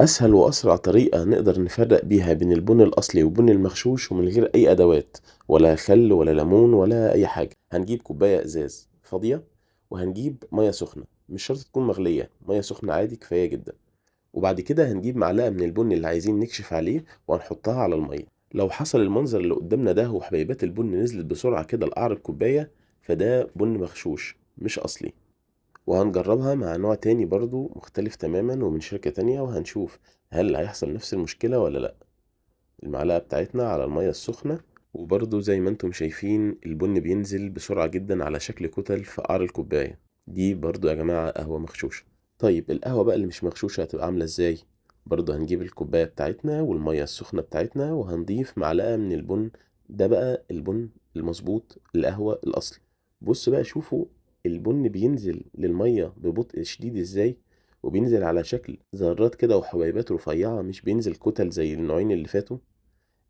أسهل وأسرع طريقة نقدر نفرق بيها بين البن الأصلي والبن المغشوش ومن غير أي أدوات ولا خل ولا ليمون ولا أي حاجة. هنجيب كوباية إزاز فاضية، وهنجيب مية سخنة، مش شرط تكون مغلية، مية سخنة عادي كفاية جدا. وبعد كده هنجيب معلقة من البن اللي عايزين نكشف عليه وهنحطها على المية. لو حصل المنظر اللي قدامنا ده وحبيبات البن نزلت بسرعة كده لقعر الكوباية، فده بن مغشوش مش أصلي. وهنجربها مع نوع تاني برضو مختلف تماما ومن شركة تانية، وهنشوف هل هيحصل نفس المشكلة ولا لأ. المعلقة بتاعتنا على المية السخنة، وبرضو زي ما انتم شايفين البن بينزل بسرعة جدا على شكل كتل في قعر الكوباية. دي برضو يا جماعة قهوة مغشوشة. طيب القهوة بقى اللي مش مغشوشة هتبقى عاملة ازاي؟ برضو هنجيب الكوباية بتاعتنا والمية السخنة بتاعتنا وهنضيف معلقة من البن. ده بقى البن المظبوط، القهوة الأصلي. بص بقى شوفوا البن بينزل للمية ببطء شديد ازاي، وبينزل على شكل ذرات كده وحبيبات رفيعة، مش بينزل كتل زي النوعين اللي فاتوا.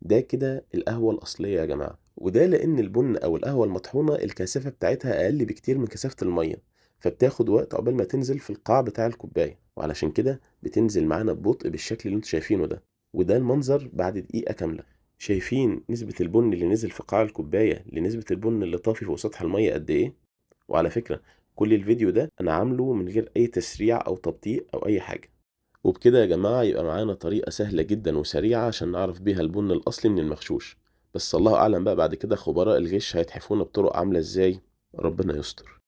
ده كده القهوة الأصلية يا جماعة. وده لأن البن أو القهوة المطحونة الكثافة بتاعتها أقل بكتير من كثافة المية، فبتاخد وقت عقبال ما تنزل في القاع بتاع الكوباية، وعلشان كده بتنزل معانا ببطء بالشكل اللي انتوا شايفينه ده. وده المنظر بعد دقيقة كاملة. شايفين نسبة البن اللي نزل في قاع الكوباية لنسبة البن اللي طافي فوق سطح المية قد إيه؟ وعلى فكرة كل الفيديو ده أنا عامله من غير أي تسريع أو تبطيء أو أي حاجة. وبكده يا جماعة يبقى معانا طريقة سهلة جدا وسريعة عشان نعرف بيها البن الأصلي من المغشوش. بس الله أعلم بقى بعد كده خبراء الغش هيتحفونا بطرق عاملة ازاي. ربنا يستر.